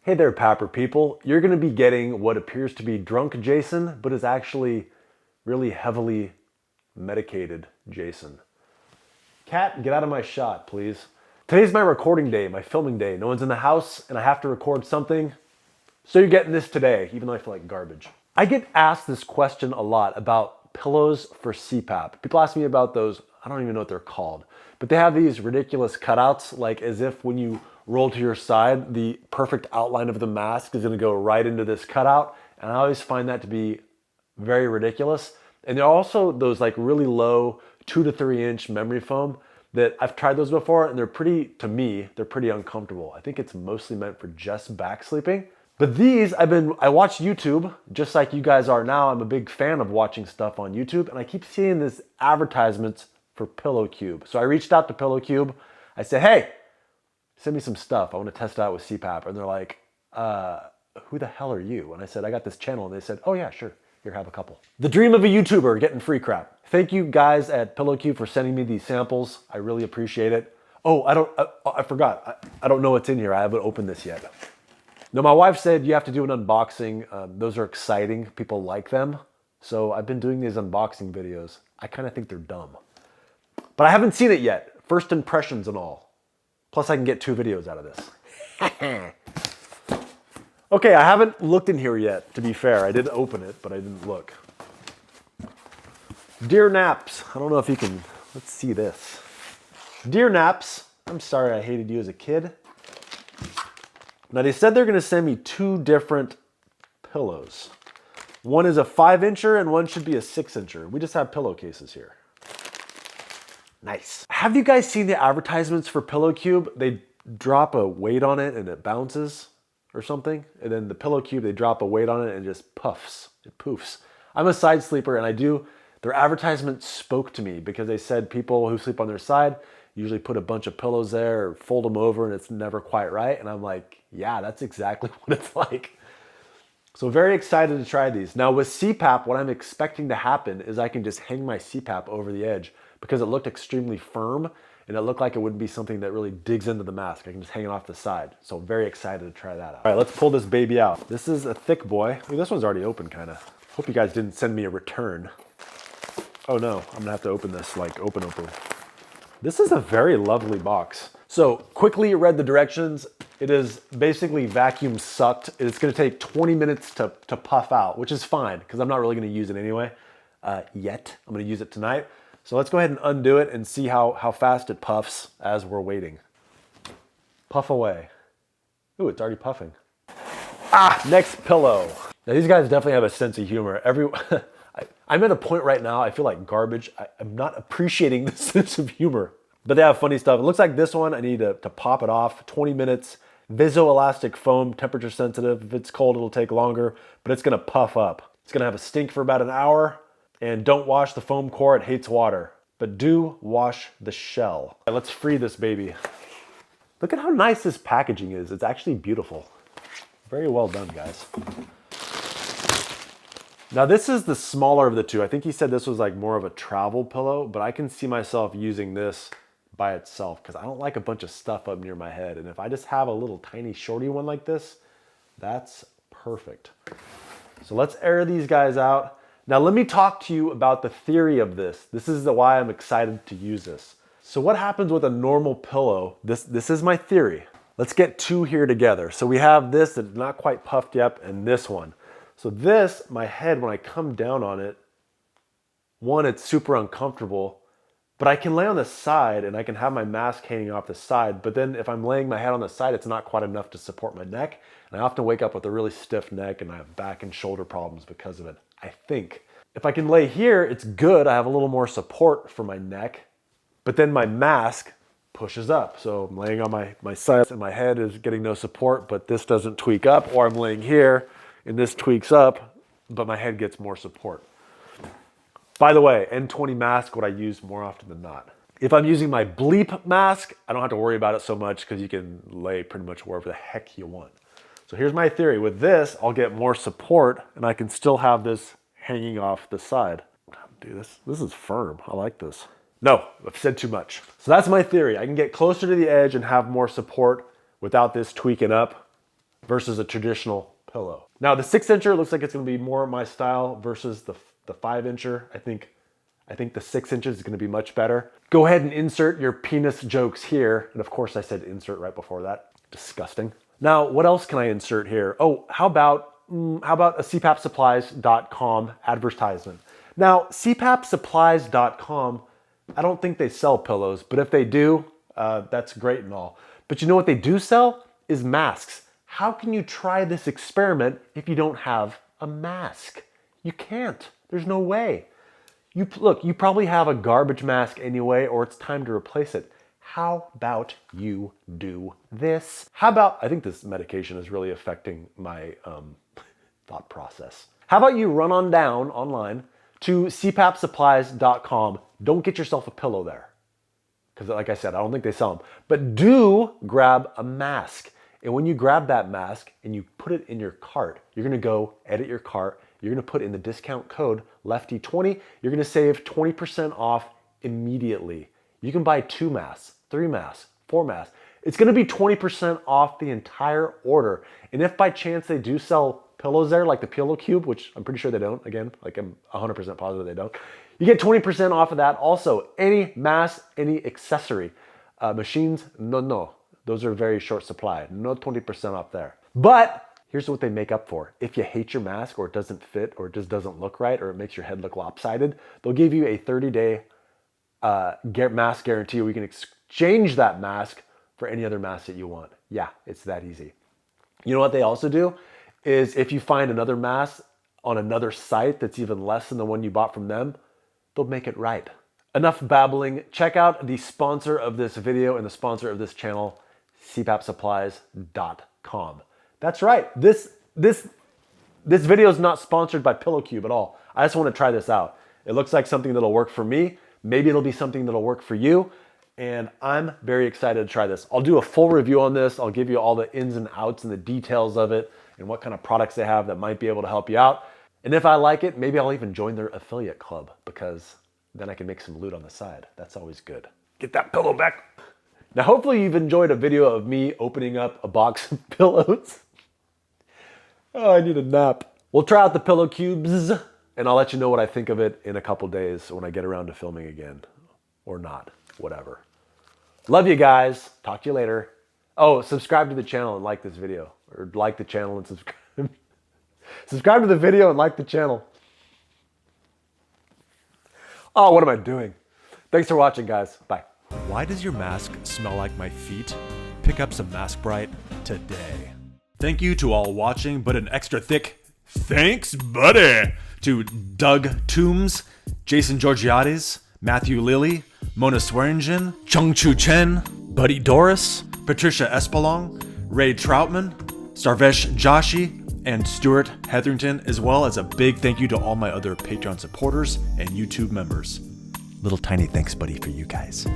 Hey there, Papper people. You're going to be getting what appears to be drunk Jason, but is actually really heavily medicated Jason. Cat, get out of my shot, please. Today's my recording day, my filming day. No one's in the house, and I have to record something. So you're getting this today, even though I feel like garbage. I get asked this question a lot about pillows for CPAP. People ask me about those, I don't even know what they're called, but they have these ridiculous cutouts, like as if when you roll to your side, the perfect outline of the mask is gonna go right into this cutout. And I always find that to be very ridiculous. And there are also those like really low 2 to 3 inch memory foam that I've tried those before, and they're pretty, to me, they're pretty uncomfortable. I think it's mostly meant for just back sleeping. But these, I watch YouTube, just like you guys are now. I'm a big fan of watching stuff on YouTube, and I keep seeing this advertisements for PillowCube. So I reached out to PillowCube. I said, hey, send me some stuff. I want to test it out with CPAP. And they're like, who the hell are you? And I said, I got this channel. And they said, oh yeah, sure. Here, have a couple. The dream of a YouTuber, getting free crap. Thank you guys at PillowCube for sending me these samples. I really appreciate it. Oh, I forgot. I don't know what's in here. I haven't opened this yet. No, my wife said you have to do an unboxing. Those are exciting. People like them. So I've been doing these unboxing videos. I kind of think they're dumb. But I haven't seen it yet. First impressions and all. Plus I can get 2 videos out of this. Okay, I haven't looked in here yet, to be fair. I did open it, but I didn't look. Dear Naps. I don't know if you can, let's see this. Dear Naps, I'm sorry I hated you as a kid. Now they said they're gonna send me 2 different pillows. One is a 5-incher and one should be a 6-incher. We just have pillowcases here. Nice. Have you guys seen the advertisements for PillowCube? They drop a weight on it and it bounces or something. And then the PillowCube, they drop a weight on it and it just puffs, it poofs. I'm a side sleeper and their advertisement spoke to me because they said people who sleep on their side usually put a bunch of pillows there or fold them over and it's never quite right. And I'm like, yeah, that's exactly what it's like. So very excited to try these. Now with CPAP, what I'm expecting to happen is I can just hang my CPAP over the edge because it looked extremely firm and it looked like it wouldn't be something that really digs into the mask. I can just hang it off the side. So I'm very excited to try that out. All right, let's pull this baby out. This is a thick boy. Ooh, this one's already open kind of. Hope you guys didn't send me a return. Oh no, I'm gonna have to open this like open. This is a very lovely box. So quickly read the directions. It is basically vacuum sucked. It's gonna take 20 minutes to puff out, which is fine because I'm not really gonna use it anyway yet. I'm gonna use it tonight. So let's go ahead and undo it and see how fast it puffs as we're waiting. Puff away. Ooh, it's already puffing. Ah, next pillow. Now these guys definitely have a sense of humor. I'm at a point right now, I feel like garbage. I'm not appreciating the sense of humor. But they have funny stuff. It looks like this one, I need to pop it off. 20 minutes, viscoelastic foam, temperature sensitive. If it's cold, it'll take longer, but it's gonna puff up. It's gonna have a stink for about an hour. And don't wash the foam core, it hates water. But do wash the shell. Right, let's free this baby. Look at how nice this packaging is. It's actually beautiful. Very well done, guys. Now this is the smaller of the 2. I think he said this was like more of a travel pillow, but I can see myself using this by itself because I don't like a bunch of stuff up near my head. And if I just have a little tiny shorty one like this, that's perfect. So let's air these guys out. Now let me talk to you about the theory of this. This is why I'm excited to use this. So what happens with a normal pillow? This is my theory. Let's get 2 here together. So we have this that's not quite puffed yet and this one. So this, my head, when I come down on it, one, it's super uncomfortable, but I can lay on the side and I can have my mask hanging off the side. But then if I'm laying my head on the side, it's not quite enough to support my neck. And I often wake up with a really stiff neck and I have back and shoulder problems because of it, I think. If I can lay here, it's good. I have a little more support for my neck, but then my mask pushes up. So I'm laying on my side and my head is getting no support, but this doesn't tweak up, or I'm laying here and this tweaks up, but my head gets more support. By the way, N20 mask, what I use more often than not. If I'm using my bleep mask, I don't have to worry about it so much because you can lay pretty much wherever the heck you want. So here's my theory. With this, I'll get more support and I can still have this hanging off the side. Dude, this is firm. I like this. No, I've said too much. So that's my theory. I can get closer to the edge and have more support without this tweaking up. versus a traditional pillow. Now the 6-incher looks like it's gonna be more my style versus the 5-incher. I think the 6 inches is gonna be much better. Go ahead and insert your penis jokes here. And of course I said insert right before that. Disgusting. Now, what else can I insert here? Oh, how about a CPAPsupplies.com advertisement? Now, CPAPsupplies.com, I don't think they sell pillows, but if they do, that's great and all. But you know what they do sell? Is masks. How can you try this experiment if you don't have a mask? You can't. There's no way. Look, you probably have a garbage mask anyway, or it's time to replace it. How about you do this? I think this medication is really affecting my thought process. How about you run on down online to CPAPsupplies.com. Don't get yourself a pillow there. Because like I said, I don't think they sell them. But do grab a mask. And when you grab that mask and you put it in your cart, you're gonna go edit your cart. You're gonna put in the discount code LEFTY20. You're gonna save 20% off immediately. You can buy 2 masks, 3 masks, 4 masks. It's gonna be 20% off the entire order. And if by chance they do sell pillows there, like the Pillow Cube, which I'm pretty sure they don't, again, like I'm 100% positive they don't, you get 20% off of that. Also, any mask, any accessory. Machines, no. Those are very short supply. No 20% off there. But here's what they make up for. If you hate your mask or it doesn't fit or it just doesn't look right or it makes your head look lopsided, they'll give you a 30-day mask guarantee where you can exchange that mask for any other mask that you want. Yeah, it's that easy. You know what they also do is if you find another mask on another site that's even less than the one you bought from them, they'll make it right. Enough babbling. Check out the sponsor of this video and the sponsor of this channel, CPAPsupplies.com. That's right. This video is not sponsored by Pillow Cube at all. I just want to try this out. It looks like something that'll work for me. Maybe it'll be something that'll work for you. And I'm very excited to try this. I'll do a full review on this. I'll give you all the ins and outs and the details of it and what kind of products they have that might be able to help you out. And if I like it, maybe I'll even join their affiliate club because then I can make some loot on the side. That's always good. Get that pillow back. Now, hopefully you've enjoyed a video of me opening up a box of pillows. Oh, I need a nap. We'll try out the Pillow Cubes and I'll let you know what I think of it in a couple days when I get around to filming again. Or not, whatever. Love you guys. Talk to you later. Oh, subscribe to the channel and like this video. Or like the channel and subscribe. Subscribe to the video and like the channel. Oh, what am I doing? Thanks for watching, guys. Bye. Why does your mask smell like my feet? Pick up some Mask Bright today. Thank you to all watching, but an extra thick thanks, buddy, to Doug Toombs, Jason Georgiades, Matthew Lilly, Mona Swearingen, Chung Chu Chen, Buddy Doris, Patricia Espelong, Ray Troutman, Sarvesh Joshi, and Stuart Hetherington, as well as a big thank you to all my other Patreon supporters and YouTube members. Little tiny thanks, buddy, for you guys.